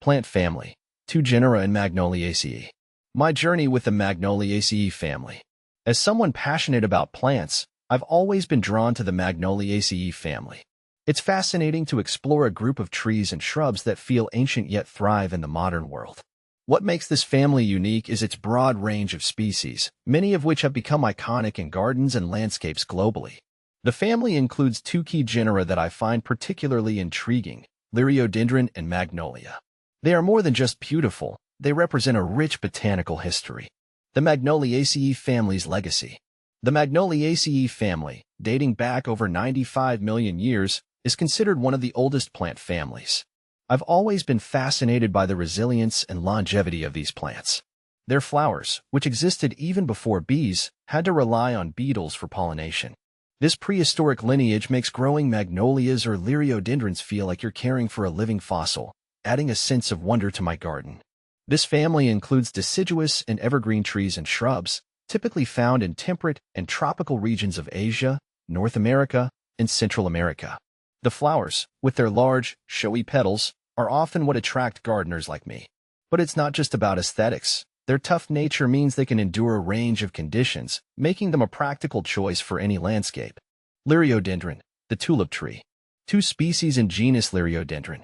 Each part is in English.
Plant family, 2 genera in Magnoliaceae. My journey with the Magnoliaceae family. As someone passionate about plants, I've always been drawn to the Magnoliaceae family. It's fascinating to explore a group of trees and shrubs that feel ancient yet thrive in the modern world. What makes this family unique is its broad range of species, many of which have become iconic in gardens and landscapes globally. The family includes 2 key genera that I find particularly intriguing: Liriodendron and Magnolia. They are more than just beautiful, they represent a rich botanical history. The Magnoliaceae family's legacy. The Magnoliaceae family, dating back over 95 million years, is considered one of the oldest plant families. I've always been fascinated by the resilience and longevity of these plants. Their flowers, which existed even before bees, had to rely on beetles for pollination. This prehistoric lineage makes growing magnolias or liriodendrons feel like you're caring for a living fossil, adding a sense of wonder to my garden. This family includes deciduous and evergreen trees and shrubs, typically found in temperate and tropical regions of Asia, North America, and Central America. The flowers, with their large, showy petals, are often what attract gardeners like me. But it's not just about aesthetics. Their tough nature means they can endure a range of conditions, making them a practical choice for any landscape. Liriodendron, the tulip tree. 2 species in genus Liriodendron.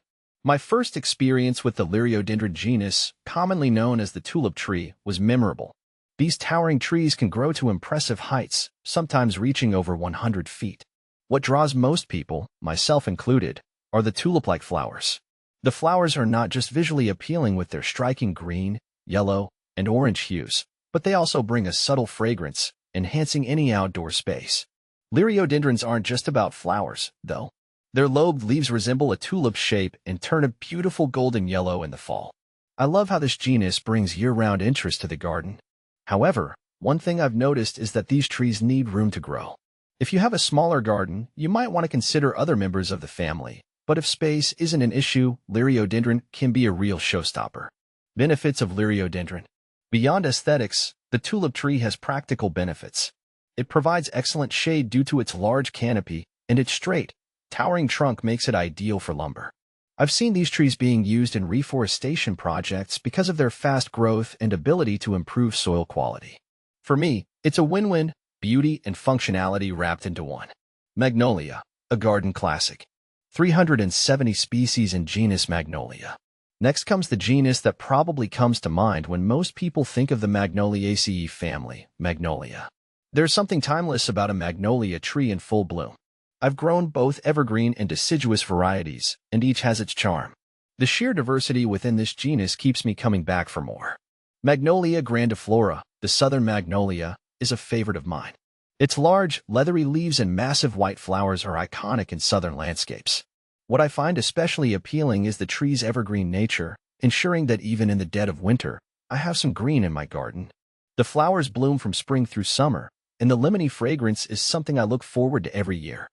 My first experience with the Liriodendron genus, commonly known as the tulip tree, was memorable. These towering trees can grow to impressive heights, sometimes reaching over 100 feet. What draws most people, myself included, are the tulip-like flowers. The flowers are not just visually appealing with their striking green, yellow, and orange hues, but they also bring a subtle fragrance, enhancing any outdoor space. Liriodendrons aren't just about flowers, though. Their lobed leaves resemble a tulip shape and turn a beautiful golden yellow in the fall. I love how this genus brings year-round interest to the garden. However, one thing I've noticed is that these trees need room to grow. If you have a smaller garden, you might want to consider other members of the family, but if space isn't an issue, Liriodendron can be a real showstopper. Benefits of Liriodendron. Beyond aesthetics, the tulip tree has practical benefits. It provides excellent shade due to its large canopy, and its straight, towering trunk makes it ideal for lumber. I've seen these trees being used in reforestation projects because of their fast growth and ability to improve soil quality. For me, it's a win-win, beauty and functionality wrapped into one. Magnolia, a garden classic. 370 species in genus Magnolia. Next comes the genus that probably comes to mind when most people think of the Magnoliaceae family, Magnolia. There's something timeless about a magnolia tree in full bloom. I've grown both evergreen and deciduous varieties, and each has its charm. The sheer diversity within this genus keeps me coming back for more. Magnolia grandiflora, the southern magnolia, is a favorite of mine. Its large, leathery leaves and massive white flowers are iconic in southern landscapes. What I find especially appealing is the tree's evergreen nature, ensuring that even in the dead of winter, I have some green in my garden. The flowers bloom from spring through summer, and the lemony fragrance is something I look forward to every year.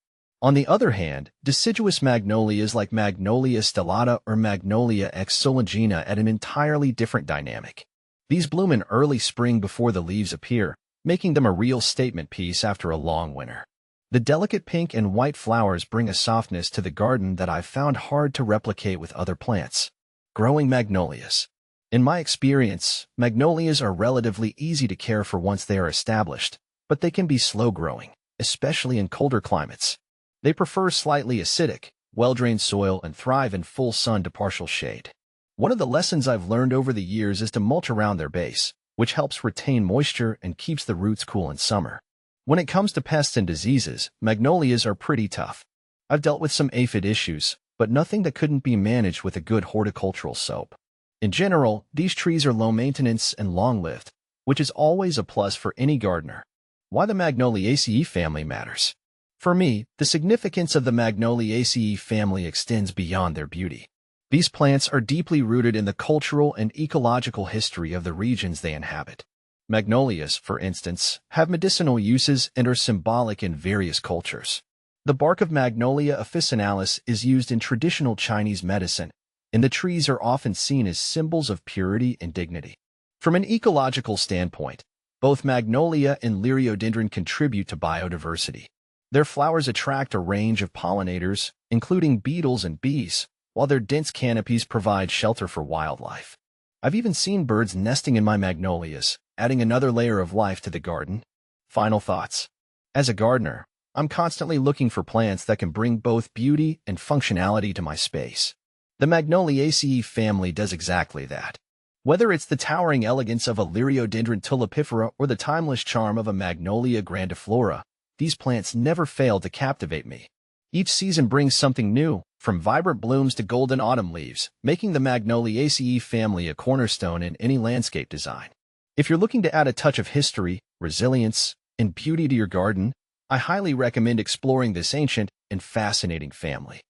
On the other hand, deciduous magnolias like Magnolia stellata or Magnolia exsolagina add an entirely different dynamic. These bloom in early spring before the leaves appear, making them a real statement piece after a long winter. The delicate pink and white flowers bring a softness to the garden that I've found hard to replicate with other plants. Growing magnolias. In my experience, magnolias are relatively easy to care for once they are established, but they can be slow-growing, especially in colder climates. They prefer slightly acidic, well-drained soil and thrive in full sun to partial shade. One of the lessons I've learned over the years is to mulch around their base, which helps retain moisture and keeps the roots cool in summer. When it comes to pests and diseases, magnolias are pretty tough. I've dealt with some aphid issues, but nothing that couldn't be managed with a good horticultural soap. In general, these trees are low maintenance and long-lived, which is always a plus for any gardener. Why the Magnoliaceae family matters. For me, the significance of the Magnoliaceae family extends beyond their beauty. These plants are deeply rooted in the cultural and ecological history of the regions they inhabit. Magnolias, for instance, have medicinal uses and are symbolic in various cultures. The bark of Magnolia officinalis is used in traditional Chinese medicine, and the trees are often seen as symbols of purity and dignity. From an ecological standpoint, both Magnolia and Liriodendron contribute to biodiversity. Their flowers attract a range of pollinators, including beetles and bees, while their dense canopies provide shelter for wildlife. I've even seen birds nesting in my magnolias, adding another layer of life to the garden. Final thoughts. As a gardener, I'm constantly looking for plants that can bring both beauty and functionality to my space. The Magnoliaceae family does exactly that. Whether it's the towering elegance of a Liriodendron tulipifera or the timeless charm of a Magnolia grandiflora, these plants never fail to captivate me. Each season brings something new, from vibrant blooms to golden autumn leaves, making the Magnoliaceae family a cornerstone in any landscape design. If you're looking to add a touch of history, resilience, and beauty to your garden, I highly recommend exploring this ancient and fascinating family.